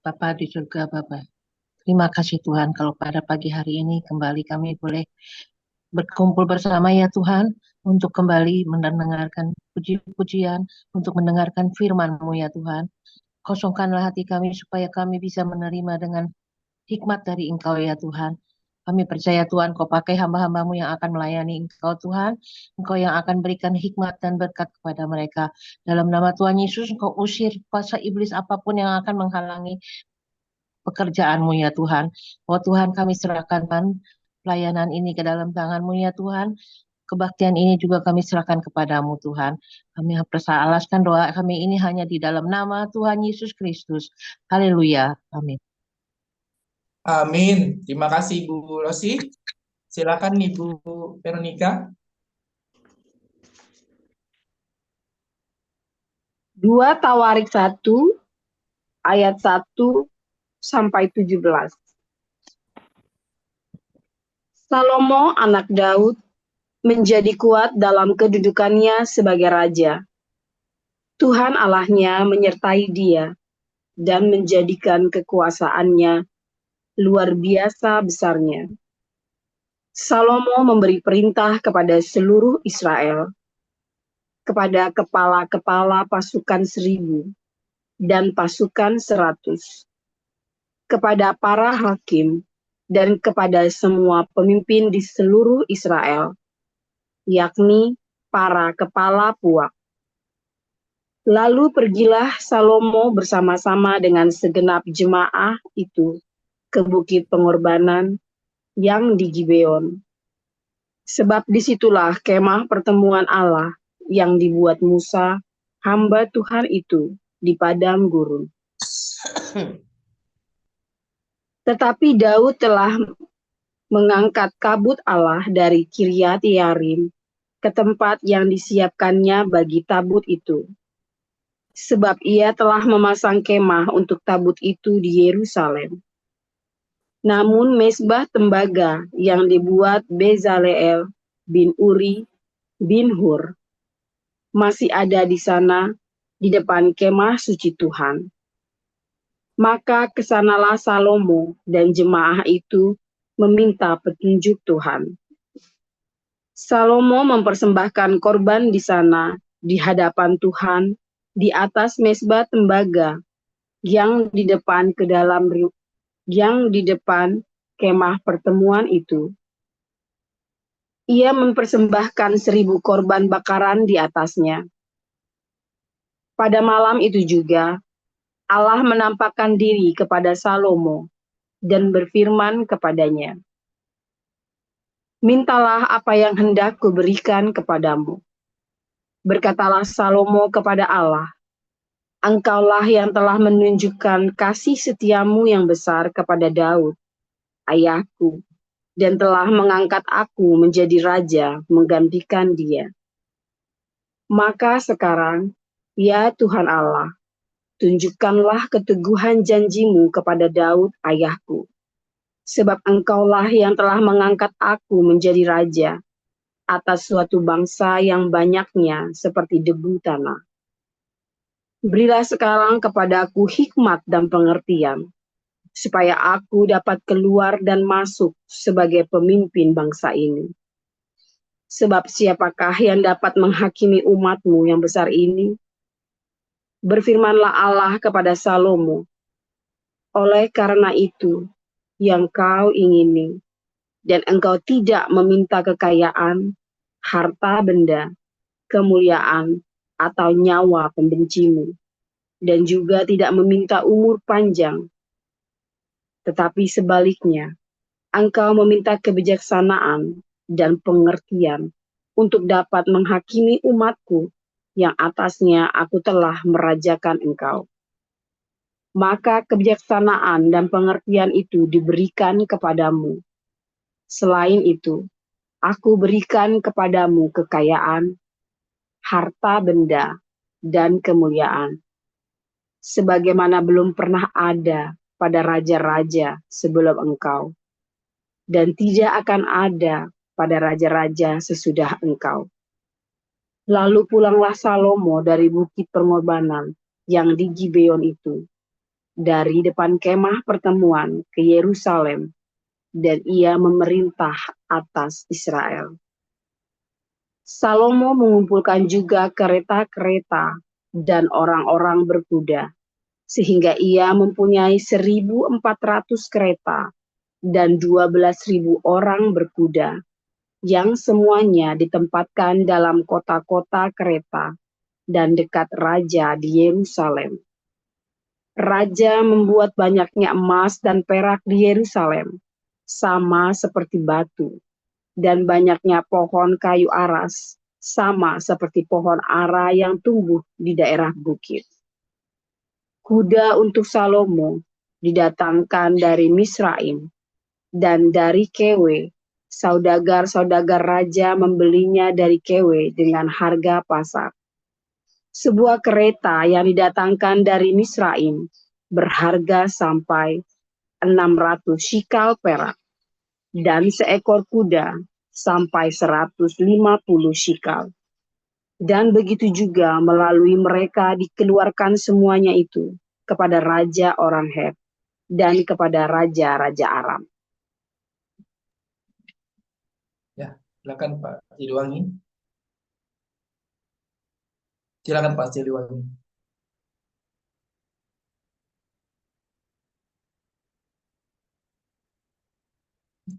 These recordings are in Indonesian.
Bapa di surga, Bapa. Terima kasih Tuhan kalau pada pagi hari ini kembali kami boleh berkumpul bersama ya Tuhan untuk kembali mendengarkan puji-pujian, untuk mendengarkan firman-Mu ya Tuhan. Kosongkanlah hati kami supaya kami bisa menerima dengan hikmat dari Engkau ya Tuhan. Kami percaya Tuhan, Kau pakai hamba-hambamu yang akan melayani Engkau Tuhan. Engkau yang akan berikan hikmat dan berkat kepada mereka. Dalam nama Tuhan Yesus, Engkau usir kuasa iblis apapun yang akan menghalangi pekerjaan-Mu ya Tuhan. Oh Tuhan, kami serahkan pelayanan ini ke dalam tangan-Mu ya Tuhan. Kebaktian ini juga kami serahkan kepadamu Tuhan. Kami persalaskan doa kami ini hanya di dalam nama Tuhan Yesus Kristus. Haleluya. Amin. Amin. Terima kasih Ibu Rosi. Silakan Ibu Veronica. 2 Tawarik 1 ayat 1 sampai 17. Salomo anak Daud menjadi kuat dalam kedudukannya sebagai raja. Tuhan Allahnya menyertai dia dan menjadikan kekuasaannya luar biasa besarnya. Salomo memberi perintah kepada seluruh Israel, kepada kepala-kepala pasukan 1.000 dan pasukan 100, kepada para hakim dan kepada semua pemimpin di seluruh Israel, yakni para kepala puak. Lalu pergilah Salomo bersama-sama dengan segenap jemaah itu ke bukit pengorbanan yang di Gibeon. Sebab disitulah kemah pertemuan Allah yang dibuat Musa, hamba Tuhan itu, di padang gurun. Tetapi Daud telah mengangkat kabut Allah dari Kiryat Yarim ke tempat yang disiapkannya bagi tabut itu. Sebab ia telah memasang kemah untuk tabut itu di Yerusalem. Namun mezbah tembaga yang dibuat Bezaleel bin Uri bin Hur masih ada di sana di depan kemah suci Tuhan. Maka kesanalah Salomo dan jemaah itu meminta petunjuk Tuhan. Salomo mempersembahkan korban di sana di hadapan Tuhan di atas mezbah tembaga yang di depan kemah pertemuan itu. Ia mempersembahkan 1.000 korban bakaran di atasnya. Pada malam itu juga Allah menampakkan diri kepada Salomo dan berfirman kepadanya, "Mintalah apa yang hendak kuberikan kepadamu." Berkatalah Salomo kepada Allah, "Engkaulah yang telah menunjukkan kasih setiamu yang besar kepada Daud, ayahku, dan telah mengangkat aku menjadi raja menggantikan dia. Maka sekarang, ya Tuhan Allah, tunjukkanlah keteguhan janjimu kepada Daud ayahku, sebab engkaulah yang telah mengangkat aku menjadi raja atas suatu bangsa yang banyaknya seperti debu tanah. Berilah sekarang kepadaku hikmat dan pengertian, supaya aku dapat keluar dan masuk sebagai pemimpin bangsa ini. Sebab siapakah yang dapat menghakimi umatmu yang besar ini?" Berfirmanlah Allah kepada Salomo, "Oleh karena itu yang kau ingini, dan engkau tidak meminta kekayaan, harta benda, kemuliaan, atau nyawa pembencimu, dan juga tidak meminta umur panjang. Tetapi sebaliknya, engkau meminta kebijaksanaan dan pengertian untuk dapat menghakimi umatku yang atasnya aku telah merajakan engkau. Maka kebijaksanaan dan pengertian itu diberikan kepadamu. Selain itu, aku berikan kepadamu kekayaan, harta benda, dan kemuliaan, sebagaimana belum pernah ada pada raja-raja sebelum engkau, dan tidak akan ada pada raja-raja sesudah engkau." Lalu pulanglah Salomo dari bukit pengorbanan yang di Gibeon itu, dari depan kemah pertemuan ke Yerusalem, dan ia memerintah atas Israel. Salomo mengumpulkan juga kereta-kereta dan orang-orang berkuda, sehingga ia mempunyai 1.400 kereta dan 12.000 orang berkuda, yang semuanya ditempatkan dalam kota-kota kereta dan dekat raja di Yerusalem. Raja membuat banyaknya emas dan perak di Yerusalem, sama seperti batu, dan banyaknya pohon kayu aras, sama seperti pohon ara yang tumbuh di daerah bukit. Kuda untuk Salomo didatangkan dari Misraim, dan dari Kewe, saudagar-saudagar raja membelinya dari Kewe dengan harga pasar. Sebuah kereta yang didatangkan dari Misraim berharga sampai 600 shikal perak, dan seekor kuda sampai 150 shikal. Dan begitu juga melalui mereka dikeluarkan semuanya itu kepada raja orang Het dan kepada raja-raja Aram. Ya, silakan Pak Siliwangi. Silakan Pak Siliwangi.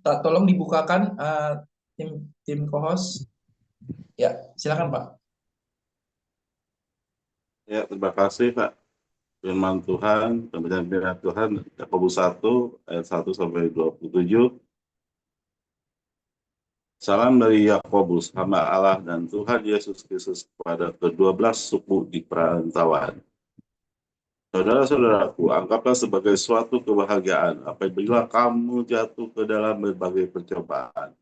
Tolong dibukakan tim co-host. Ya, silakan Pak. Ya, terima kasih Pak. Firman Tuhan, pemberian Tuhan, Yakobus 1 ayat 1 sampai 27. Salam dari Yakobus, hamba Allah dan Tuhan Yesus Kristus kepada ke-12 suku di perantauan. Saudara-saudaraku, anggaplah sebagai suatu kebahagiaan apabila kamu jatuh ke dalam berbagai percobaan.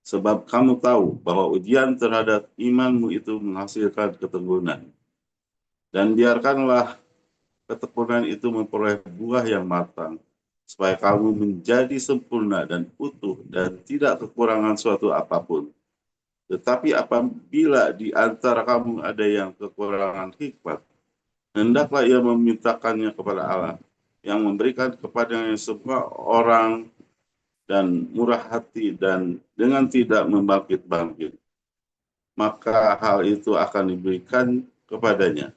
Sebab kamu tahu bahwa ujian terhadap imanmu itu menghasilkan ketekunan. Dan biarkanlah ketekunan itu memperoleh buah yang matang, supaya kamu menjadi sempurna dan utuh dan tidak kekurangan suatu apapun. Tetapi apabila di antara kamu ada yang kekurangan hikmat, hendaklah ia memintakannya kepada Allah, yang memberikan kepadanya semua orang dan murah hati dan dengan tidak membangkit-bangkit. Maka hal itu akan diberikan kepadanya.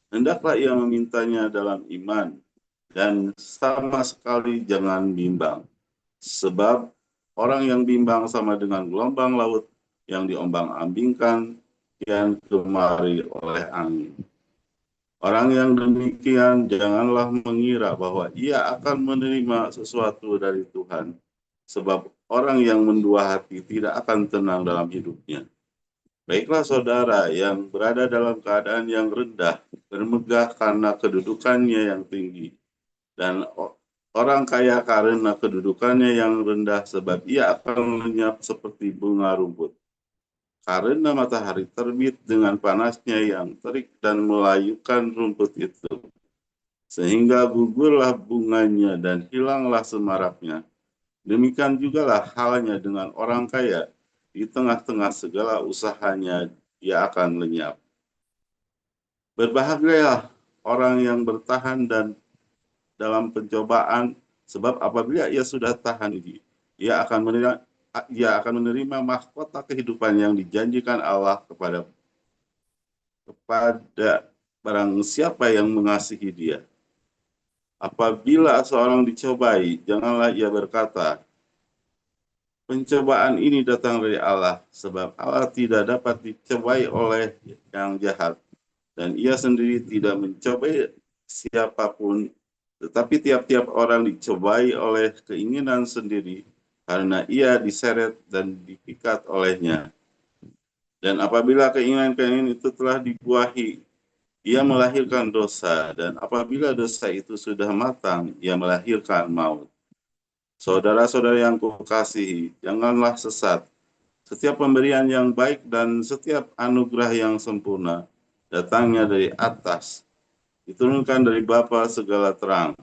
Hendaklah ia memintanya dalam iman, dan sama sekali jangan bimbang. Sebab orang yang bimbang sama dengan gelombang laut yang diombang-ambingkan kian kemari oleh angin. Orang yang demikian janganlah mengira bahwa ia akan menerima sesuatu dari Tuhan. Sebab orang yang mendua hati tidak akan tenang dalam hidupnya. Baiklah saudara yang berada dalam keadaan yang rendah, bermegah karena kedudukannya yang tinggi. Dan orang kaya karena kedudukannya yang rendah, sebab ia akan lenyap seperti bunga rumput. Karena matahari terbit dengan panasnya yang terik dan melayukan rumput itu. Sehingga gugurlah bunganya dan hilanglah semaraknya. Demikian jugalah halnya dengan orang kaya. Di tengah-tengah segala usahanya ia akan lenyap. Berbahagialah orang yang bertahan dan dalam pencobaan, sebab apabila ia sudah tahan ini, ia akan menerima mahkota kehidupan yang dijanjikan Allah kepada barang siapa yang mengasihi dia. Apabila seorang dicobai, janganlah ia berkata, pencobaan ini datang dari Allah, sebab Allah tidak dapat dicobai oleh yang jahat, dan ia sendiri tidak mencobai siapapun, tetapi tiap-tiap orang dicobai oleh keinginan sendiri, karena ia diseret dan dipikat olehnya. Dan apabila keinginan-keinginan itu telah dibuahi, ia melahirkan dosa, dan apabila dosa itu sudah matang, ia melahirkan maut. Saudara-saudara yang kukasihi, janganlah sesat. Setiap pemberian yang baik dan setiap anugerah yang sempurna datangnya dari atas, diturunkan dari Bapa segala terang.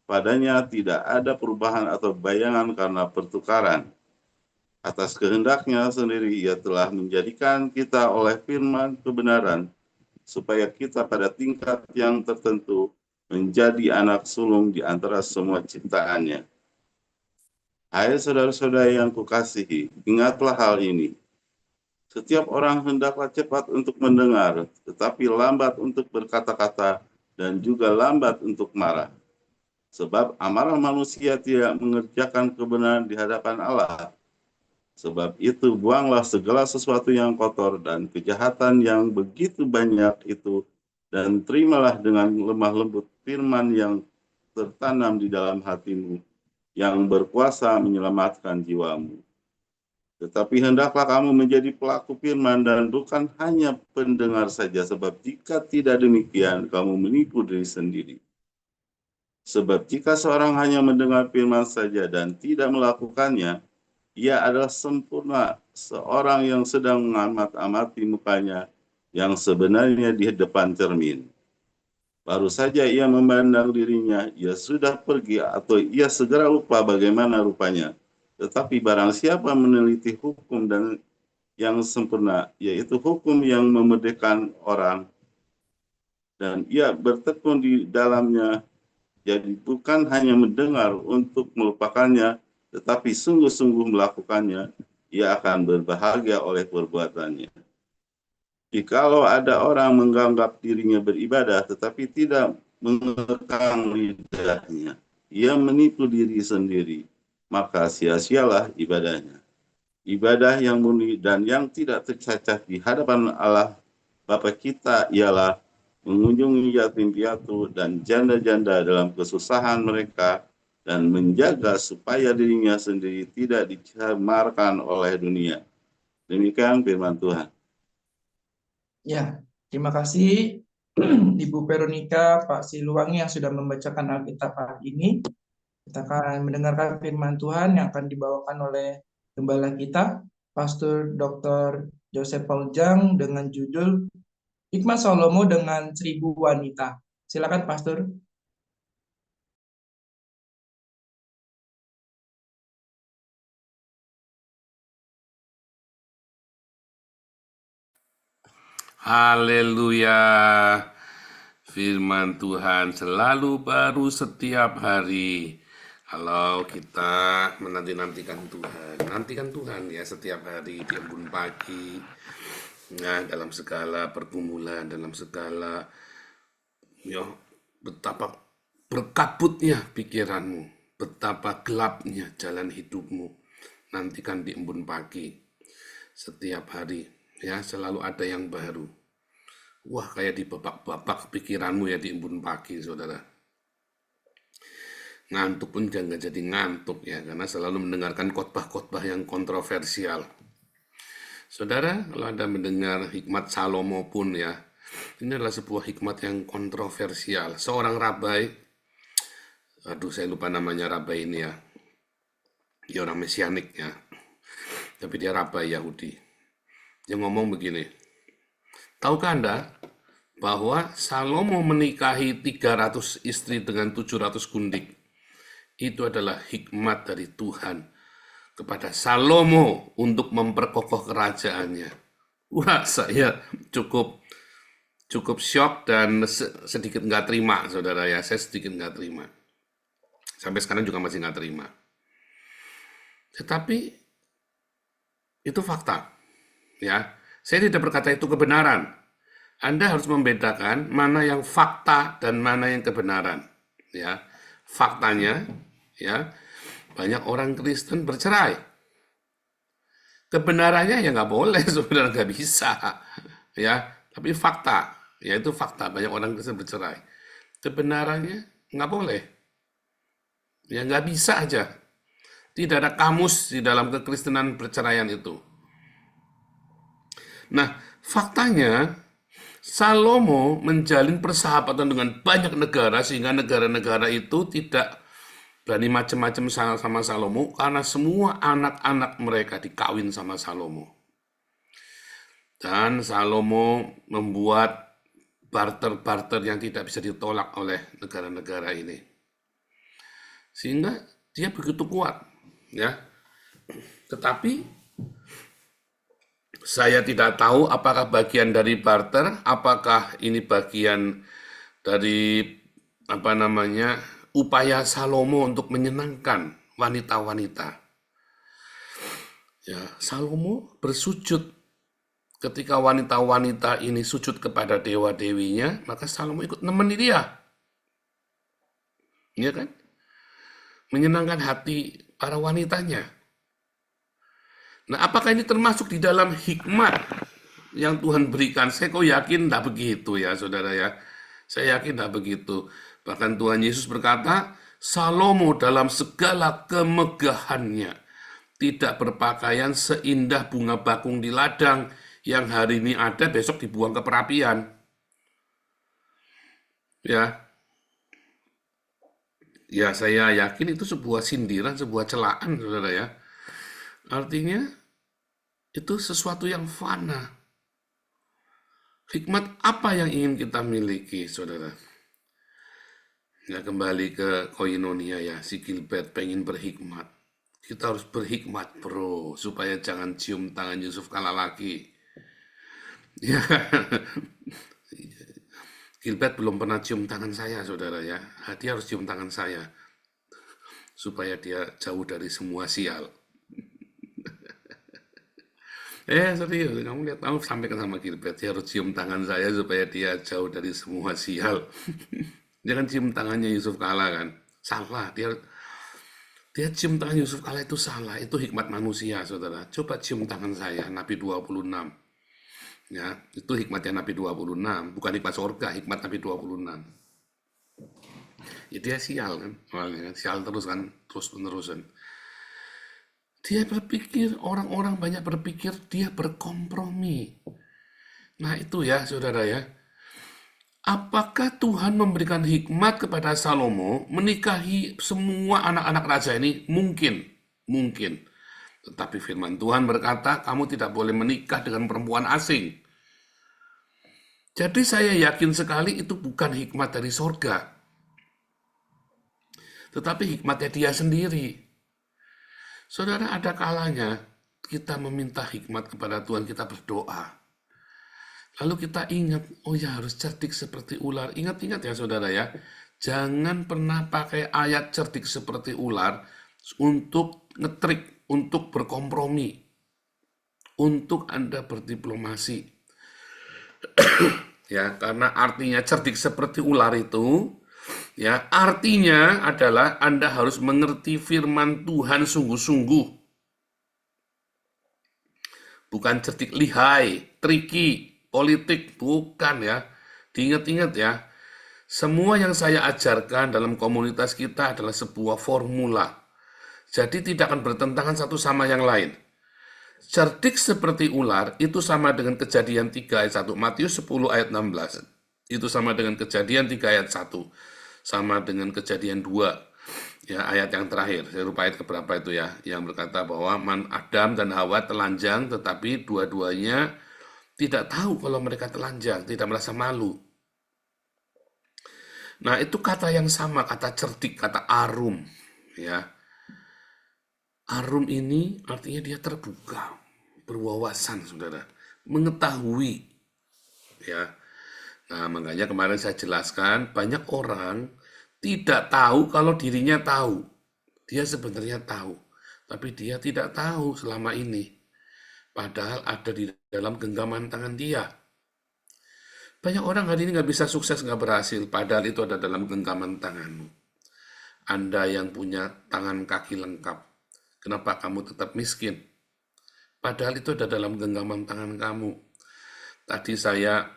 Padanya tidak ada perubahan atau bayangan karena pertukaran. Atas kehendaknya sendiri ia telah menjadikan kita oleh firman kebenaran, supaya kita pada tingkat yang tertentu menjadi anak sulung di antara semua ciptaannya. Hai saudara-saudara yang kukasihi, ingatlah hal ini. Setiap orang hendaklah cepat untuk mendengar, tetapi lambat untuk berkata-kata, dan juga lambat untuk marah. Sebab amarah manusia tidak mengerjakan kebenaran di hadapan Allah. Sebab itu buanglah segala sesuatu yang kotor dan kejahatan yang begitu banyak itu, dan terimalah dengan lemah lembut firman yang tertanam di dalam hatimu, yang berkuasa menyelamatkan jiwamu. Tetapi hendaklah kamu menjadi pelaku firman dan bukan hanya pendengar saja, sebab jika tidak demikian, kamu menipu diri sendiri. Sebab jika seorang hanya mendengar firman saja dan tidak melakukannya, ia adalah sempurna seorang yang sedang mengamat-amati mukanya yang sebenarnya di depan cermin. Baru saja ia memandang dirinya, ia sudah pergi atau ia segera lupa bagaimana rupanya. Tetapi barang siapa meneliti hukum dan yang sempurna, yaitu hukum yang memerdekakan orang, dan ia bertekun di dalamnya, jadi bukan hanya mendengar untuk melupakannya, tetapi sungguh-sungguh melakukannya, ia akan berbahagia oleh perbuatannya. Jikalau ada orang menganggap dirinya beribadah, tetapi tidak mengekang lidahnya, ia menipu diri sendiri, maka sia-sialah ibadahnya. Ibadah yang murni dan yang tidak tercacat di hadapan Allah Bapa kita ialah mengunjungi yatim piatu dan janda-janda dalam kesusahan mereka dan menjaga supaya dirinya sendiri tidak dicemarkan oleh dunia. Demikian firman Tuhan. Ya, terima kasih Ibu Veronica, Pak Siliwangi yang sudah membacakan Alkitab hari ini. Kita akan mendengarkan firman Tuhan yang akan dibawakan oleh gembala kita, Pastor Dr. Joseph Pauljang, dengan judul Hikmat Salomo dengan 1000 Wanita. Silakan, Pastor. Haleluya. Firman Tuhan selalu baru setiap hari. Kalau kita menanti-nantikan Tuhan, nantikan Tuhan ya setiap hari di embun pagi. Nah, dalam segala pergumulan, dalam segala betapa berkabutnya pikiranmu, betapa gelapnya jalan hidupmu. Nantikan di embun pagi setiap hari. Ya, selalu ada yang baru. Wah, kayak di babak-babak pikiranmu ya di embun pagi, saudara. Ngantuk pun jangan jadi ngantuk ya, karena selalu mendengarkan khotbah-khotbah yang kontroversial. Saudara, kalau Anda mendengar hikmat Salomo pun ya, ini adalah sebuah hikmat yang kontroversial. Seorang rabai, aduh saya lupa namanya rabai ini ya, dia orang Mesianik ya, tapi dia rabai Yahudi. Dia ngomong begini, tahukah Anda bahwa Salomo menikahi 300 istri dengan 700 gundik? Itu adalah hikmat dari Tuhan kepada Salomo untuk memperkokoh kerajaannya. Wah, saya cukup syok dan sedikit nggak terima, saudara ya. Saya sedikit nggak terima. Sampai sekarang juga masih nggak terima. Tetapi itu fakta. Ya, saya tidak berkata itu kebenaran. Anda harus membedakan mana yang fakta dan mana yang kebenaran. Ya, faktanya, ya, banyak orang Kristen bercerai. Kebenarannya ya nggak boleh, sebenarnya nggak bisa. Ya, tapi fakta, ya itu fakta. Banyak orang Kristen bercerai. Kebenarannya nggak boleh. Ya nggak bisa aja. Tidak ada kamus di dalam kekristenan perceraian itu. Nah, faktanya Salomo menjalin persahabatan dengan banyak negara sehingga negara-negara itu tidak berani macam-macam sama Salomo karena semua anak-anak mereka dikawin sama Salomo. Dan Salomo membuat barter-barter yang tidak bisa ditolak oleh negara-negara ini. Sehingga dia begitu kuat, ya. Tetapi saya tidak tahu apakah bagian dari barter, apakah ini bagian dari upaya Salomo untuk menyenangkan wanita-wanita. Ya, Salomo bersujud. Ketika wanita-wanita ini sujud kepada dewa-dewinya, maka Salomo ikut nemeni dia. Iya kan? Menyenangkan hati para wanitanya. Nah, apakah ini termasuk di dalam hikmat yang Tuhan berikan? Saya kok yakin tidak begitu ya, saudara ya. Saya yakin tidak begitu. Bahkan Tuhan Yesus berkata, Salomo dalam segala kemegahannya tidak berpakaian seindah bunga bakung di ladang yang hari ini ada, besok dibuang ke perapian. Ya, saya yakin itu sebuah sindiran, sebuah celaan, saudara ya. Artinya, itu sesuatu yang fana. Hikmat apa yang ingin kita miliki, saudara? Ya, kembali ke koinonia ya, si Gilbert pengen berhikmat. Kita harus berhikmat, bro, supaya jangan cium tangan Yusuf kala lagi. Ya, Gilbert belum pernah cium tangan saya, saudara ya. Dia harus cium tangan saya, supaya dia jauh dari semua sial. Serius, kamu lihat, kamu sampaikan sama Gilbert, dia harus cium tangan saya supaya dia jauh dari semua sial. Jangan cium tangannya Yusuf Kala kan, salah. Dia cium tangan Yusuf Kala itu salah, itu hikmat manusia, saudara. Coba cium tangan saya, Nabi 26. Ya, itu hikmatnya Nabi 26, bukan hikmat surga, hikmat Nabi 26. Ya dia sial kan, sial terus kan, terus-menerusan. Dia berpikir, orang-orang banyak berpikir dia berkompromi. Nah itu ya saudara ya. Apakah Tuhan memberikan hikmat kepada Salomo menikahi semua anak-anak raja ini? Mungkin. Tetapi firman Tuhan berkata, kamu tidak boleh menikah dengan perempuan asing. Jadi saya yakin sekali itu bukan hikmat dari sorga. Tetapi hikmatnya dia sendiri. Saudara, ada kalanya kita meminta hikmat kepada Tuhan, kita berdoa. Lalu kita ingat, oh ya harus cerdik seperti ular. Ingat-ingat ya saudara ya, jangan pernah pakai ayat cerdik seperti ular untuk ngetrik, untuk berkompromi, untuk Anda berdiplomasi. Ya, karena artinya cerdik seperti ular itu, ya artinya adalah Anda harus mengerti firman Tuhan sungguh-sungguh. Bukan cerdik lihai, triki, politik, bukan ya. Diingat-ingat ya, semua yang saya ajarkan dalam komunitas kita adalah sebuah formula. Jadi tidak akan bertentangan satu sama yang lain. Cerdik seperti ular itu sama dengan Kejadian 3 ayat 1, Matius 10 ayat 16. Itu sama dengan Kejadian 3 ayat 1, sama dengan Kejadian 2. Ya, ayat yang terakhir, saya lupa ayat keberapa itu ya, yang berkata bahwa Adam dan Hawa telanjang, tetapi dua-duanya tidak tahu kalau mereka telanjang, tidak merasa malu. Nah, itu kata yang sama, kata cerdik, kata arum. Ya, arum ini artinya dia terbuka, berwawasan, saudara, mengetahui. Ya, nah makanya kemarin saya jelaskan, banyak orang tidak tahu kalau dirinya tahu. Dia sebenarnya tahu, tapi dia tidak tahu selama ini. Padahal ada di dalam genggaman tangan dia. Banyak orang hari ini nggak bisa sukses, nggak berhasil, padahal itu ada dalam genggaman tanganmu. Anda yang punya tangan kaki lengkap, kenapa kamu tetap miskin? Padahal itu ada dalam genggaman tangan kamu. Tadi saya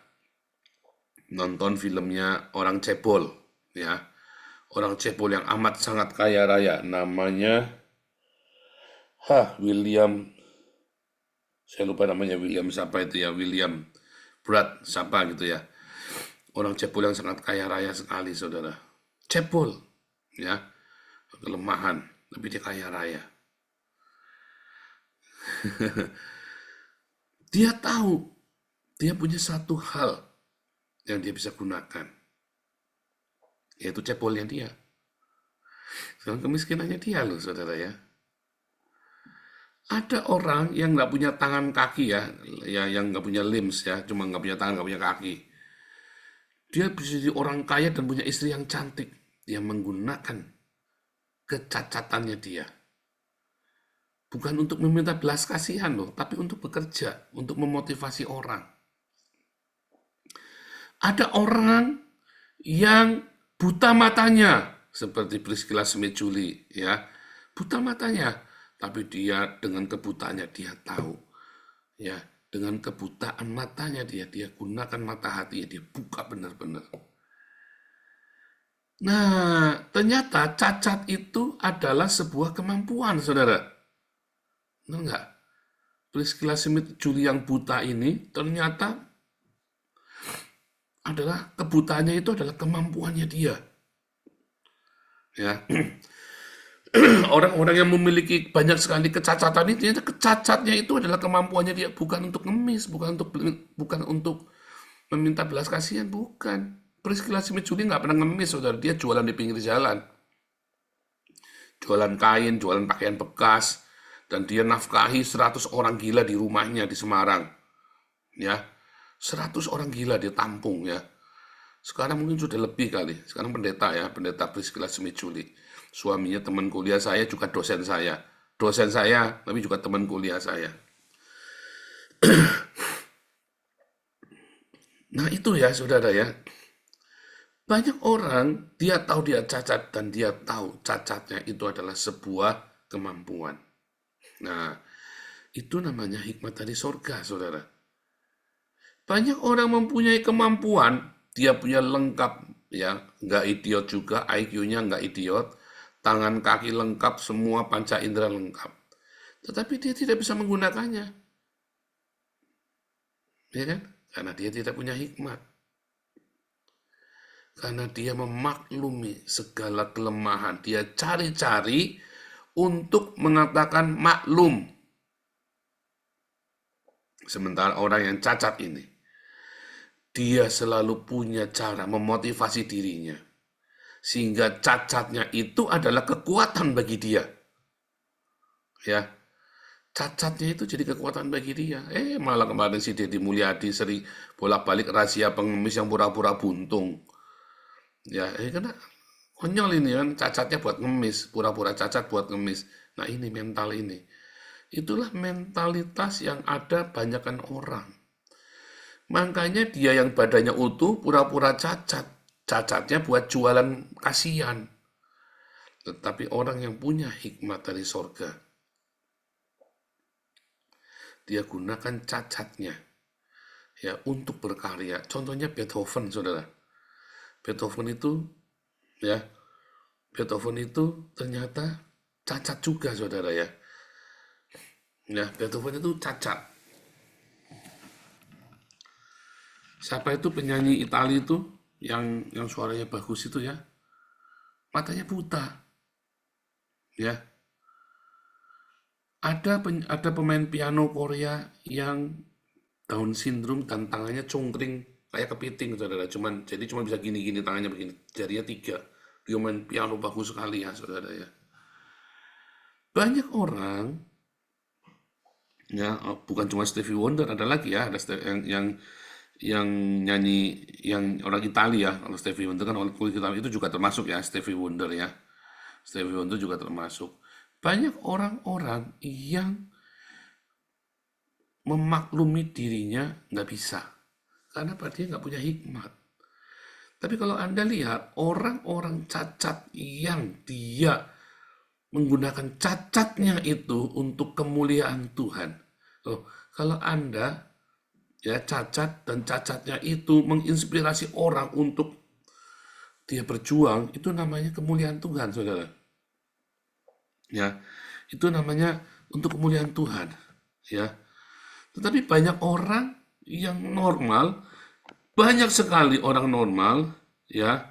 nonton filmnya orang cebol, ya. Orang cebol yang amat sangat kaya raya, namanya William, saya lupa namanya, William siapa itu ya, William Brad, siapa gitu ya. Orang cebol yang sangat kaya raya sekali, saudara. Cebol, ya, kelemahan, tapi dia kaya raya. Dia tahu, dia punya satu hal yang dia bisa gunakan, yaitu cebolnya dia. Sekarang kemiskinannya dia loh, saudara ya. Ada orang yang nggak punya tangan kaki ya, yang nggak punya limbs ya, cuma nggak punya tangan, nggak punya kaki. Dia bisa jadi orang kaya dan punya istri yang cantik. Dia menggunakan kecacatannya dia. Bukan untuk meminta belas kasihan loh, tapi untuk bekerja, untuk memotivasi orang. Ada orang yang buta matanya, seperti Priscilla Smith Julie, ya, buta matanya, tapi dia dengan kebutaannya dia tahu, ya, dengan kebutaan matanya dia gunakan mata hatinya, dia buka benar-benar. Nah, ternyata cacat itu adalah sebuah kemampuan, saudara. Benar nggak? Priscilla Smith Julie yang buta ini ternyata adalah kebutaannya itu adalah kemampuannya dia. Ya, orang-orang yang memiliki banyak sekali kecacatan itu, ternyata kecacatnya itu adalah kemampuannya dia, bukan untuk ngemis, bukan untuk meminta belas kasihan, bukan. Priscilla Smith Julie nggak pernah ngemis, saudara. Dia jualan di pinggir jalan, jualan kain, jualan pakaian bekas, dan dia nafkahi 100 orang gila di rumahnya di Semarang. Ya, 100 orang gila dia tampung, ya. Sekarang mungkin sudah lebih kali. Sekarang pendeta, ya, pendeta Priscilla Smith Julie. Suaminya teman kuliah saya, juga dosen saya. Dosen saya, tapi juga teman kuliah saya. Nah itu ya, saudara, ya. Banyak orang, dia tahu dia cacat, dan dia tahu cacatnya itu adalah sebuah kemampuan. Nah, itu namanya hikmat dari sorga, saudara. Banyak orang mempunyai kemampuan, dia punya lengkap, ya, nggak idiot juga, IQ-nya nggak idiot, tangan kaki lengkap, semua panca indera lengkap. Tetapi dia tidak bisa menggunakannya. Ya kan? Karena dia tidak punya hikmat. Karena dia memaklumi segala kelemahan. Dia cari-cari untuk mengatakan maklum. Sementara orang yang cacat ini, dia selalu punya cara memotivasi dirinya. Sehingga cacatnya itu adalah kekuatan bagi dia. Ya, cacatnya itu jadi kekuatan bagi dia. Malah kemarin si Deddy Mulyadi sering bolak-balik rahasia pengemis yang pura-pura buntung. Ya, karena konyol ini kan, cacatnya buat ngemis, pura-pura cacat buat ngemis. Nah ini mental ini. Itulah mentalitas yang ada banyakkan orang. Makanya dia yang badannya utuh, pura-pura cacat. Cacatnya buat jualan kasihan. Tetapi orang yang punya hikmat dari sorga, dia gunakan cacatnya, ya, untuk berkarya. Contohnya Beethoven, saudara. Beethoven itu ternyata cacat juga, saudara, ya. Ya, Beethoven itu cacat. Siapa itu penyanyi Italia itu yang suaranya bagus itu, ya? Matanya buta. Ya. Ada pemain piano Korea yang Down syndrome dan tangannya cungkring kayak kepiting, saudara. Jadi cuma bisa gini-gini tangannya begini, jarinya 3. Dia main piano bagus sekali, ya, saudara, ya. Banyak orang, ya, bukan cuma Stevie Wonder, ada lagi, ya, ada yang nyanyi, yang orang Italia. Kalau Stevie Wonder kan orang kulit hitam, itu juga termasuk, ya, Stevie Wonder, ya. Stevie Wonder juga termasuk. Banyak orang-orang yang memaklumi dirinya nggak bisa. Karena dia nggak punya hikmat. Tapi kalau Anda lihat, orang-orang cacat yang dia menggunakan cacatnya itu untuk kemuliaan Tuhan. Kalau Anda, ya, cacat dan cacatnya itu menginspirasi orang untuk dia berjuang, itu namanya kemuliaan Tuhan, saudara. Ya, itu namanya untuk kemuliaan Tuhan, ya. Tetapi banyak orang yang normal, banyak sekali orang normal, ya.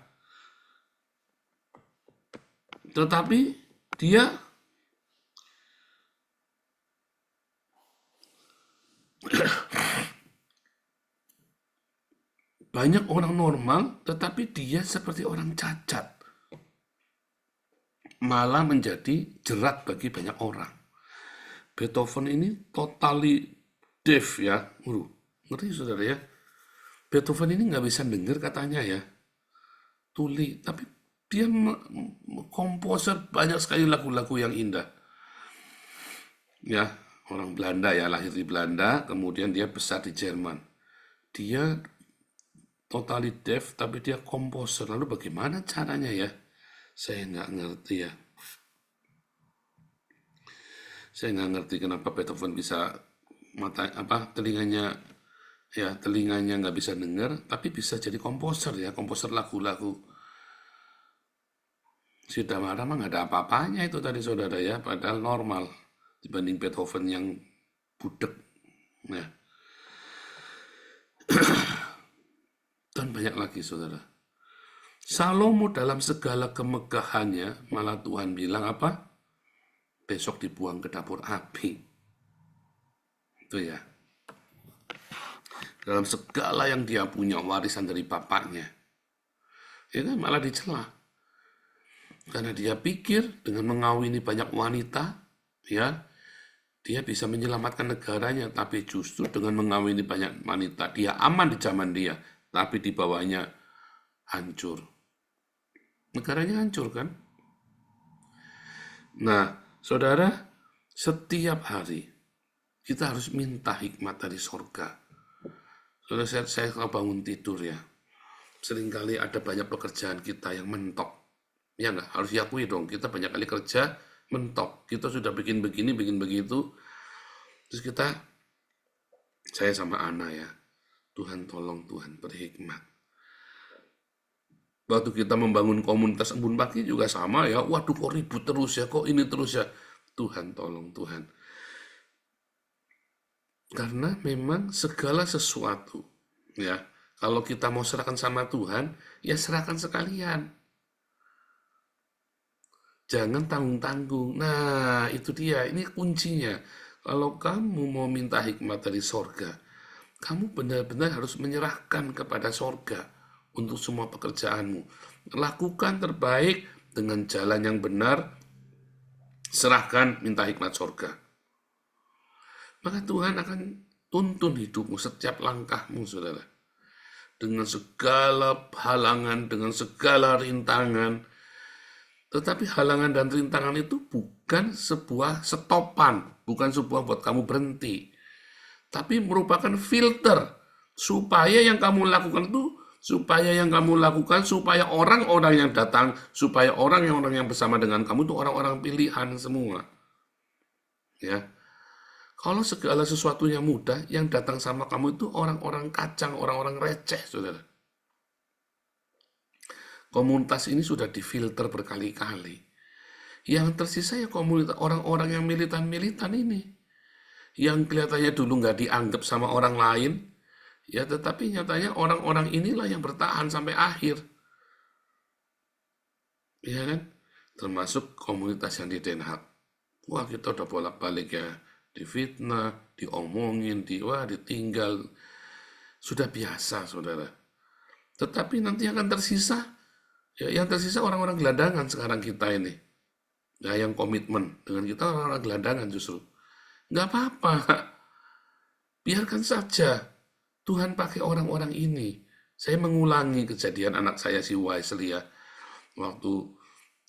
Tetapi dia banyak orang normal, tetapi dia seperti orang cacat. Malah menjadi jerat bagi banyak orang. Beethoven ini totally deaf, ya. Ngerti, saudara, ya? Beethoven ini nggak bisa dengar katanya ya, tuli, tapi dia komposer banyak sekali lagu-lagu yang indah. Ya, orang Belanda ya, lahir di Belanda, kemudian dia besar di Jerman. Dia totally deaf, tapi dia komposer. Lalu bagaimana caranya ya? Saya nggak ngerti ya. Saya nggak ngerti kenapa Beethoven bisa telinganya nggak bisa dengar, tapi bisa jadi komposer ya, komposer lagu-lagu. Si Damara mah nggak ada apa-apanya itu tadi saudara ya, padahal normal dibanding Beethoven yang budek. Ya. Dan banyak lagi saudara. Salomo dalam segala kemegahannya, malah Tuhan bilang apa? Besok dibuang ke dapur api. Itu ya. Dalam segala yang dia punya warisan dari bapaknya. Ya kan malah dicela. Karena dia pikir dengan mengawini banyak wanita, ya, dia bisa menyelamatkan negaranya, tapi justru dengan mengawini banyak wanita, dia aman di zaman dia, tapi di bawahnya hancur. Negaranya hancur kan? Nah, saudara, setiap hari kita harus minta hikmat dari sorga. Saudara, saya kalau bangun tidur ya, seringkali ada banyak pekerjaan kita yang mentok. Ya enggak, harus diakui dong, kita banyak kali kerja mentok. Kita sudah bikin begini, bikin begitu. Terus saya sama Ana ya, Tuhan tolong Tuhan beri hikmat. Waktu kita membangun komunitas embun pagi juga sama ya, waduh kok ribut terus ya, kok ini terus ya. Tuhan tolong Tuhan. Karena memang segala sesuatu ya, kalau kita mau serahkan sama Tuhan, ya serahkan sekalian. Jangan tanggung-tanggung. Nah, itu dia. Ini kuncinya. Kalau kamu mau minta hikmat dari sorga, kamu benar-benar harus menyerahkan kepada sorga untuk semua pekerjaanmu. Lakukan terbaik dengan jalan yang benar. Serahkan, minta hikmat sorga. Maka Tuhan akan tuntun hidupmu, setiap langkahmu, saudara. Dengan segala halangan, dengan segala rintangan. Tetapi halangan dan rintangan itu bukan sebuah stopan, bukan sebuah buat kamu berhenti. Tapi merupakan filter supaya yang kamu lakukan supaya orang-orang yang datang, supaya orang-orang yang bersama dengan kamu itu orang-orang pilihan semua. Ya. Kalau segala sesuatunya mudah, yang datang sama kamu itu orang-orang kacang, orang-orang receh, saudara. Komunitas ini sudah difilter berkali-kali. Yang tersisa ya komunitas orang-orang yang militan-militan ini. Yang kelihatannya dulu nggak dianggap sama orang lain, ya tetapi nyatanya orang-orang inilah yang bertahan sampai akhir. Ya kan? Termasuk komunitas yang di Den Haag. Wah, kita udah bolak-balik ya. Difitnah, diomongin, ditinggal. Sudah biasa, saudara. Tetapi nanti akan tersisa, ya, yang tersisa orang-orang gelandangan sekarang kita ini. Ya, yang komitmen dengan kita orang-orang gelandangan justru. Nggak apa-apa. Biarkan saja. Tuhan pakai orang-orang ini. Saya mengulangi kejadian anak saya si Wesley ya. Waktu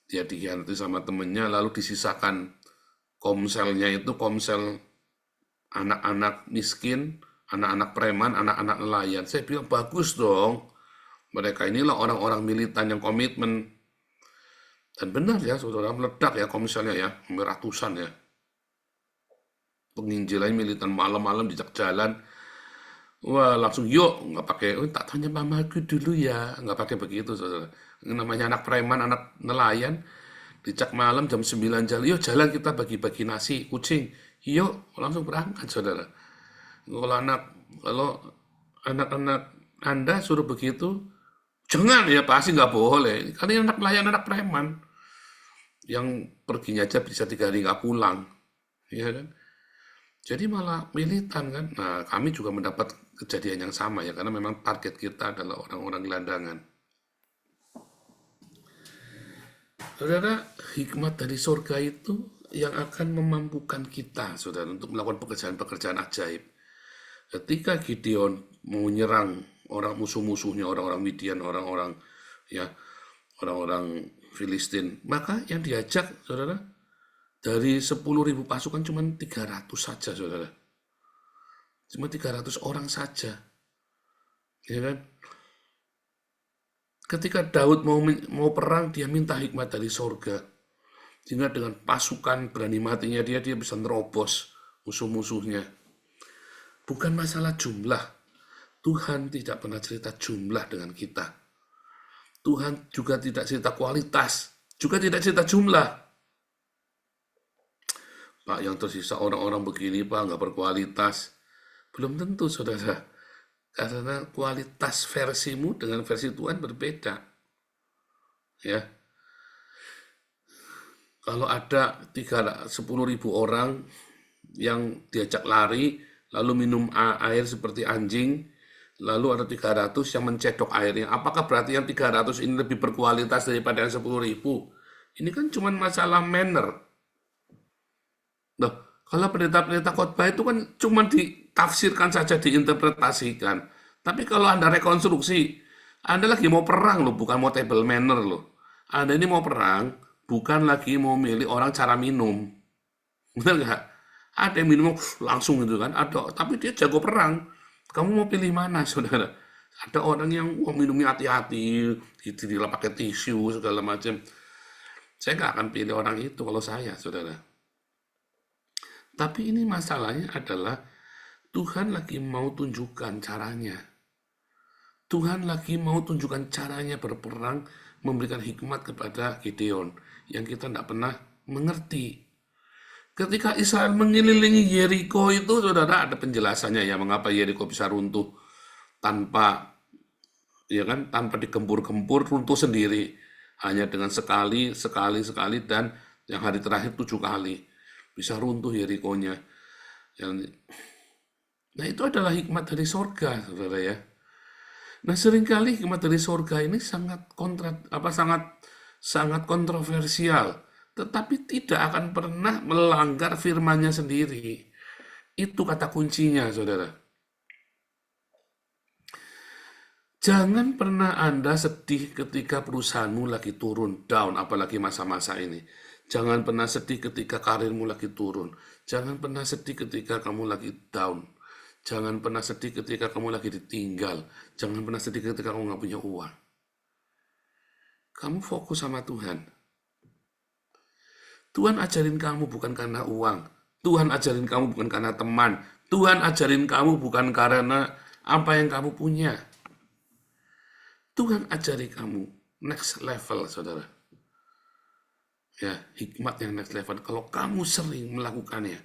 dia dikhianati sama temennya, lalu disisakan komselnya itu komsel anak-anak miskin, anak-anak preman, anak-anak nelayan. Saya bilang bagus dong. Mereka inilah orang-orang militan yang komitmen. Dan benar ya, saudara, meledak ya komselnya ya, ratusan ya. Penginjilan militan malam-malam di jalan. Wah, langsung yuk, nggak pakai, tak tanya mamaku dulu ya, nggak pakai begitu, saudara. Namanya anak preman, anak nelayan, dicak malam jam 9 jalan, yuk jalan kita bagi-bagi nasi, kucing, yuk, langsung berangkat, saudara. Kalau anak-anak Anda suruh begitu, jangan ya, pasti nggak boleh. Karena anak nelayan, anak preman, yang perginya aja bisa 3 hari nggak pulang, ya kan? Jadi malah militan kan. Nah, kami juga mendapat kejadian yang sama ya, karena memang target kita adalah orang-orang gelandangan. Saudara, hikmat dari surga itu yang akan memampukan kita, saudara, untuk melakukan pekerjaan-pekerjaan ajaib. Ketika Gideon mau menyerang orang musuh-musuhnya, orang-orang Midian, orang-orang ya, orang-orang Filistin. Maka yang diajak, saudara, dari 10.000 pasukan cuma 300 saja, saudara. Cuma 300 orang saja. Ya kan? Ketika Daud mau perang, dia minta hikmat dari sorga. Sehingga dengan pasukan berani matinya dia bisa nerobos musuh-musuhnya. Bukan masalah jumlah. Tuhan tidak pernah cerita jumlah dengan kita. Tuhan juga tidak cerita kualitas. Juga tidak cerita jumlah. Pak, yang tersisa orang-orang begini, Pak, nggak berkualitas. Belum tentu, saudara. Karena kualitas versimu dengan versi Tuhan berbeda. Ya. Kalau ada 10.000 orang yang diajak lari, lalu minum air seperti anjing, lalu ada 300 yang mencedok airnya. Apakah berarti yang 300 ini lebih berkualitas daripada yang 10.000? Ini kan cuma masalah manner. Nah, kalau pendeta-pendeta khotbah itu kan cuma ditafsirkan saja, diinterpretasikan. Tapi kalau Anda rekonstruksi, Anda lagi mau perang loh, bukan mau table manner loh. Anda ini mau perang, bukan lagi mau milih orang cara minum. Benar nggak? Ada yang minum langsung gitu kan, ada. Tapi dia jago perang. Kamu mau pilih mana, saudara? Ada orang yang mau minumnya hati-hati, dia pakai tisu, segala macam. Saya nggak akan pilih orang itu kalau saya, saudara. Tapi ini masalahnya adalah Tuhan lagi mau tunjukkan caranya. Tuhan lagi mau tunjukkan caranya berperang, memberikan hikmat kepada Gideon yang kita tidak pernah mengerti. Ketika Israel mengelilingi Yeriko itu, saudara, ada penjelasannya ya, mengapa Yeriko bisa runtuh tanpa digempur-gempur, runtuh sendiri, hanya dengan sekali, dan yang hari terakhir 7 kali bisa runtuh Yerikonya. Nah, itu adalah hikmat dari sorga, saudara ya. Nah, seringkali hikmat dari sorga ini sangat kontroversial, tetapi tidak akan pernah melanggar firman-Nya sendiri. Itu kata kuncinya, saudara. Jangan pernah Anda sedih ketika perusahaanmu lagi turun, down, apalagi masa-masa ini. Jangan pernah sedih ketika karirmu lagi turun. Jangan pernah sedih ketika kamu lagi down. Jangan pernah sedih ketika kamu lagi ditinggal. Jangan pernah sedih ketika kamu nggak punya uang. Kamu fokus sama Tuhan. Tuhan ajarin kamu bukan karena uang. Tuhan ajarin kamu bukan karena teman. Tuhan ajarin kamu bukan karena apa yang kamu punya. Tuhan ajari kamu next level, saudara. Ya, hikmat yang next level. Kalau kamu sering melakukannya,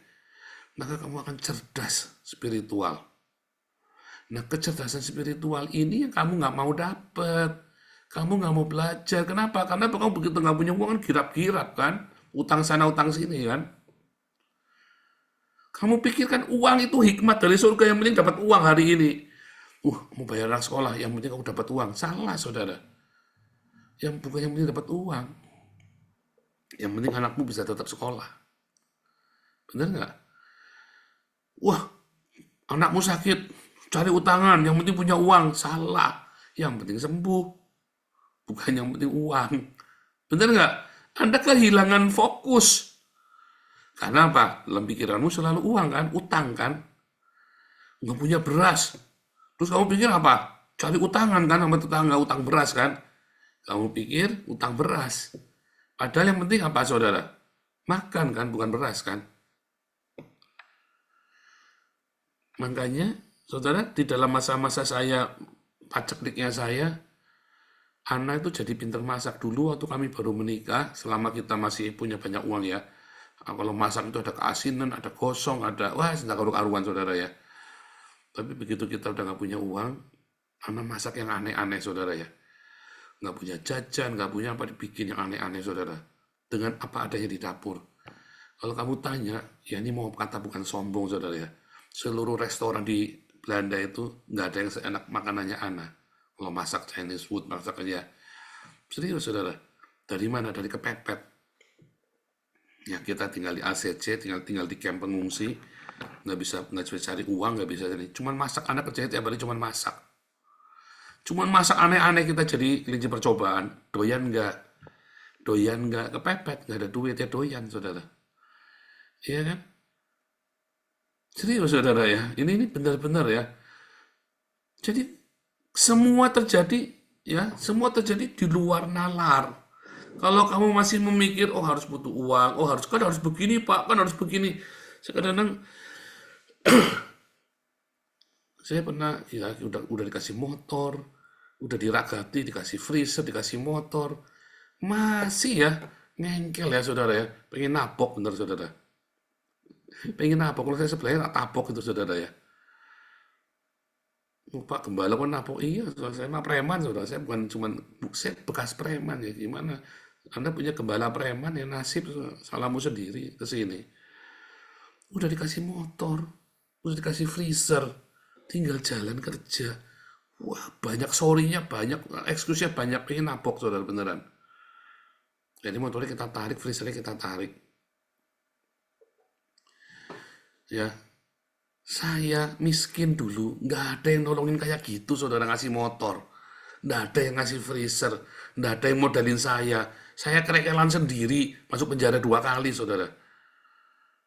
maka kamu akan cerdas spiritual. Nah, kecerdasan spiritual ini yang kamu nggak mau dapat. Kamu nggak mau belajar. Kenapa? Karena kamu begitu nggak punya uang kan girap-girap kan. Utang sana, utang sini kan. Kamu pikirkan uang itu hikmat dari surga, yang penting dapat uang hari ini. Mau bayar anak sekolah, yang penting kamu dapat uang. Salah, saudara. Yang penting dapat uang. Yang penting anakmu bisa tetap sekolah. Benar nggak? Anakmu sakit, cari utangan, yang penting punya uang. Salah. Yang penting sembuh. Bukan yang penting uang. Benar nggak? Anda kehilangan fokus. Karena apa? Dalam pikiranmu selalu uang kan? Utang kan? Nggak punya beras. Terus kamu pikir apa? Cari utangan kan sama tetangga, utang beras kan? Kamu pikir utang beras. Padahal yang penting apa, saudara? Makan kan, bukan beras kan? Makanya, saudara, di dalam masa-masa saya, pacekliknya saya, Ana itu jadi pinter masak. Dulu waktu kami baru menikah, selama kita masih punya banyak uang ya. Kalau masak itu ada keasinan, ada gosong, ada, tidak karu-karuan, saudara ya. Tapi begitu kita udah nggak punya uang, Ana masak yang aneh-aneh, saudara ya. Nggak punya jajan, nggak punya apa, dibikin yang aneh-aneh, saudara. Dengan apa adanya di dapur. Kalau kamu tanya, ya ini mau kata bukan sombong, saudara ya. Seluruh restoran di Belanda itu nggak ada yang seenak makanannya Ana. Kalau masak Chinese food, masak aja. Serius, saudara. Dari mana? Dari kepepet. Ya, kita tinggal di ACC, tinggal di camp pengungsi. Nggak bisa cari uang, nggak bisa cari. Cuman masak, anak kerjanya tiap hari cuman masak. Cuman masak aneh-aneh kita jadi kelinci percobaan. Doyan nggak? Doyan nggak? Kepepet, nggak ada duit ya doyan, saudara. Iya kan? Serius, saudara ya. Ini benar-benar ya. Jadi semua terjadi ya, semua terjadi di luar nalar. Kalau kamu masih memikir, oh harus butuh uang, oh harus begini Pak, kan harus begini. Kadang-kadang saya pernah ya udah dikasih motor, udah diragati, dikasih freezer, dikasih motor, masih ya ngengkel ya saudara ya, pengen napok bener saudara, pengen napok. Kalau saya sebelahnya tak tapok itu saudara ya. Pak Gembala kok napok? Iya, saya mah preman saudara, saya bukan cuman saya bekas preman ya gimana? Anda punya gembala preman ya nasib salahmu sendiri ke sini. Udah dikasih motor, udah dikasih freezer, tinggal jalan kerja. Wah, banyak sorry-nya, banyak excuse-nya, banyak pengen napok saudara beneran. Jadi motornya kita tarik, freezernya kita tarik. Ya, saya miskin dulu, nggak ada yang nolongin kayak gitu saudara ngasih motor. Nggak ada yang ngasih freezer, nggak ada yang modalin saya. Saya kerekelan sendiri, masuk penjara 2 kali saudara.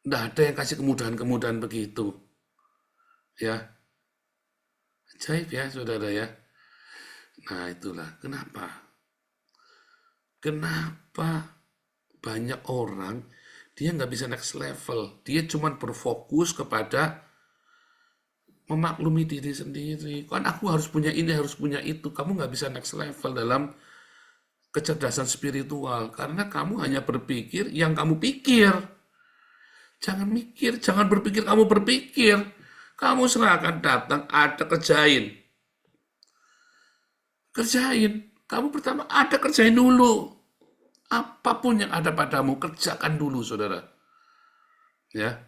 Nggak ada yang kasih kemudahan-kemudahan begitu. Ya, ajaib ya saudara ya. Nah itulah kenapa. Kenapa banyak orang dia nggak bisa next level. Dia cuma berfokus kepada memaklumi diri sendiri. Kan aku harus punya ini, harus punya itu. Kamu nggak bisa next level dalam kecerdasan spiritual. Karena kamu hanya berpikir yang kamu pikir. Jangan mikir, jangan berpikir kamu berpikir. Kamu serahkan datang, ada kerjain. Kerjain. Kamu pertama ada kerjain dulu. Apapun yang ada padamu, kerjakan dulu saudara. Ya.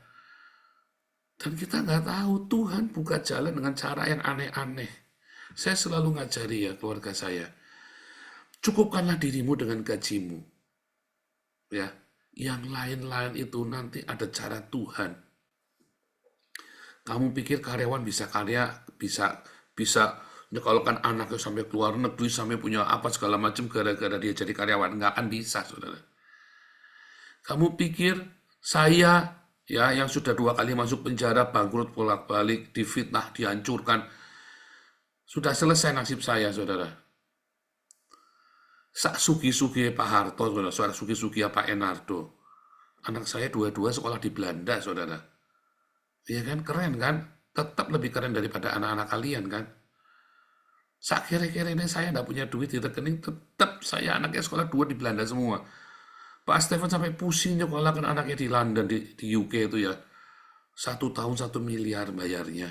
Dan kita nggak tahu Tuhan buka jalan dengan cara yang aneh-aneh. Saya selalu ngajari ya keluarga saya. Cukupkanlah dirimu dengan gajimu. Ya, yang lain-lain itu nanti ada cara Tuhan. Kamu pikir karyawan bisa nyekolahkan anaknya sampai keluar negeri, sampai punya apa segala macam gara-gara dia jadi karyawan? Nggak akan bisa, saudara. Kamu pikir saya ya yang sudah 2 kali masuk penjara, bangkrut bolak-balik, difitnah, dihancurkan, sudah selesai nasib saya, saudara. Sak sugi-sugi Pak Harto, saudara, sugi-sugi Pak Enardo. Anak saya dua-dua sekolah di Belanda, saudara. Iya kan, keren kan? Tetap lebih keren daripada anak-anak kalian kan? Sak kira-kira ini saya nggak punya duit di rekening, tetap saya anaknya sekolah 2 di Belanda semua. Pak Stefan sampai pusing nyekolahkan anaknya di London, di UK itu ya. 1 tahun 1 miliar bayarnya.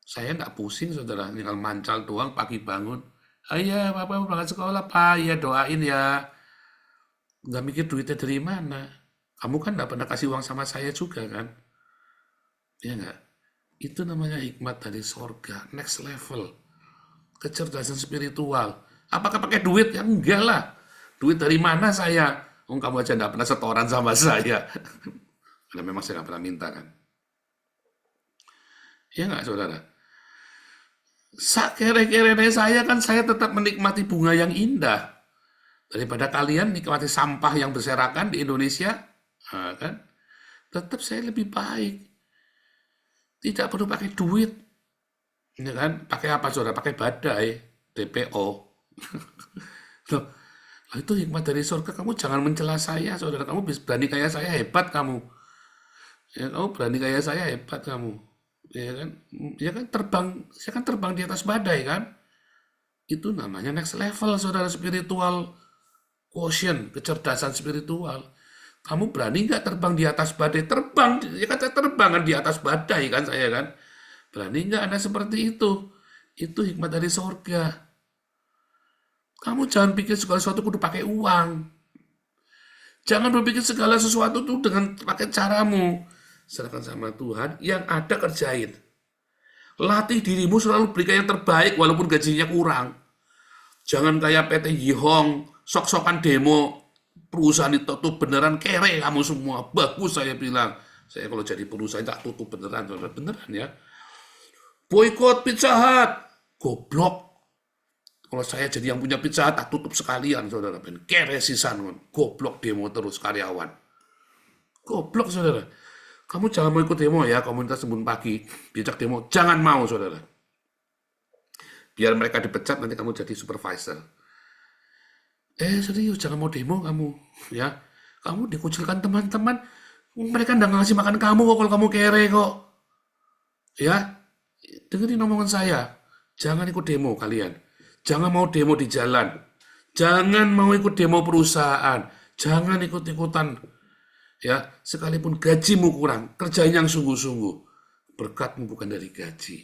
Saya nggak pusing saudara, tinggal mancal doang pagi bangun. Ayah, Papa mau berangkat sekolah, Pak. Ya doain ya. Nggak mikir duitnya dari mana. Kamu kan nggak pernah kasih uang sama saya juga kan? Ya nggak? Itu namanya hikmat dari sorga, next level. Kecerdasan spiritual. Apakah pakai duit? Ya enggak lah. Duit dari mana saya? Oh, kamu aja nggak pernah setoran sama saya. Karena memang saya nggak pernah minta kan. Ya nggak saudara? Sakere-kere saya kan saya tetap menikmati bunga yang indah. Daripada kalian nikmati sampah yang berserakan di Indonesia, kan? Tetap saya lebih baik. Tidak perlu pakai duit. Ya kan? Pakai apa saudara? Pakai badai, DPO. Loh, itu hikmat dari surga. Kamu jangan mencela saya, saudara. Kamu berani kayak saya, hebat kamu. Ya, kamu berani kayak saya, hebat kamu. Ya kan saya kan terbang di atas badai kan. Itu namanya next level, saudara, spiritual quotient, kecerdasan spiritual. Kamu berani nggak terbang di atas badai? Terbang, ya kan saya terbang kan di atas badai kan saya kan. Berani nggak Anda seperti itu? Itu hikmat dari surga. Kamu jangan pikir segala sesuatu kudu pakai uang. Jangan berpikir segala sesuatu itu dengan pakai caramu. Serahkan sama Tuhan, yang ada kerjain. Latih dirimu selalu berikan yang terbaik walaupun gajinya kurang. Jangan kayak PT Yihong, sok-sokan demo, perusahaan ditutup beneran, kere kamu semua. Bagus saya bilang. Saya kalau jadi perusahaan tak tutup beneran, beneran ya. Boykot Pizza Hut, goblok. Kalau saya jadi yang punya Pizza Hut, tak tutup sekalian, saudara. Kere sisan, goblok demo terus karyawan. Goblok, saudara. Kamu jangan mau ikut demo ya, komunitas Embun Pagi. Diajak demo, jangan mau, saudara. Biar mereka dipecat, nanti kamu jadi supervisor. Serius, jangan mau demo kamu. Ya, kamu dikucilkan teman-teman. Mereka nggak ngasih makan kamu kok kalau kamu kere kok. Ya, dengerin omongan saya. Jangan ikut demo kalian. Jangan mau demo di jalan. Jangan mau ikut demo perusahaan. Jangan ikut-ikutan. Ya, sekalipun gajimu kurang, kerjain yang sungguh-sungguh. Berkatmu bukan dari gaji.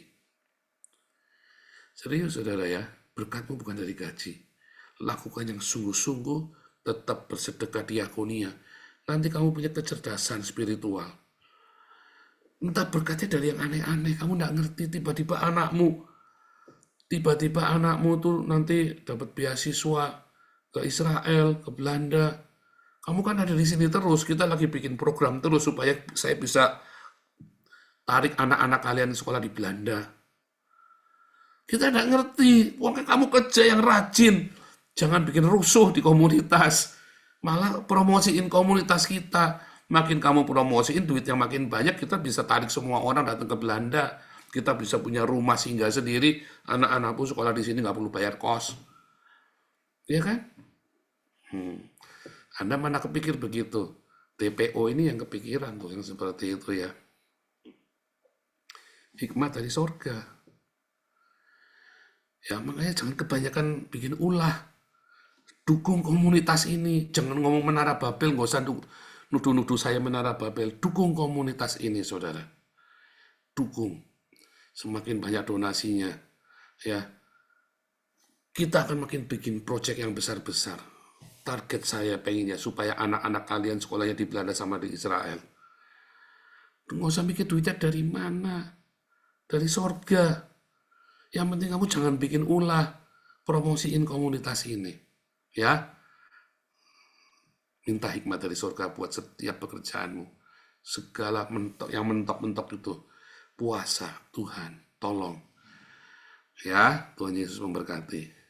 Serius, saudara ya, berkatmu bukan dari gaji. Lakukan yang sungguh-sungguh, tetap bersedekah diakonia. Nanti kamu punya kecerdasan spiritual. Entah berkatnya dari yang aneh-aneh, kamu nggak ngerti. Tiba-tiba anakmu tuh nanti dapat beasiswa ke Israel, ke Belanda. Kamu kan ada di sini terus, kita lagi bikin program terus supaya saya bisa tarik anak-anak kalian sekolah di Belanda. Kita nggak ngerti, pokoknya kamu kerja yang rajin. Jangan bikin rusuh di komunitas. Malah promosiin komunitas kita. Makin kamu promosiin, duit yang makin banyak, kita bisa tarik semua orang datang ke Belanda. Kita bisa punya rumah singgah sendiri, anak-anakku sekolah di sini nggak perlu bayar kos. Iya kan? Anda mana kepikir begitu? TPO ini yang kepikiran tuh, yang seperti itu ya. Hikmat dari sorga. Ya makanya jangan kebanyakan bikin ulah. Dukung komunitas ini. Jangan ngomong Menara Babel, nggak usah nuduh-nuduh saya Menara Babel. Dukung komunitas ini, saudara. Dukung. Semakin banyak donasinya, ya kita akan makin bikin proyek yang besar-besar. Target saya pengennya supaya anak-anak kalian sekolahnya di Belanda sama di Israel. Nggak usah mikir duitnya dari mana. Dari sorga. Yang penting kamu jangan bikin ulah. Promosiin komunitas ini. Ya. Minta hikmat dari sorga buat setiap pekerjaanmu. Segala yang mentok-mentok itu. Puasa, Tuhan, tolong. Ya, Tuhan Yesus memberkati.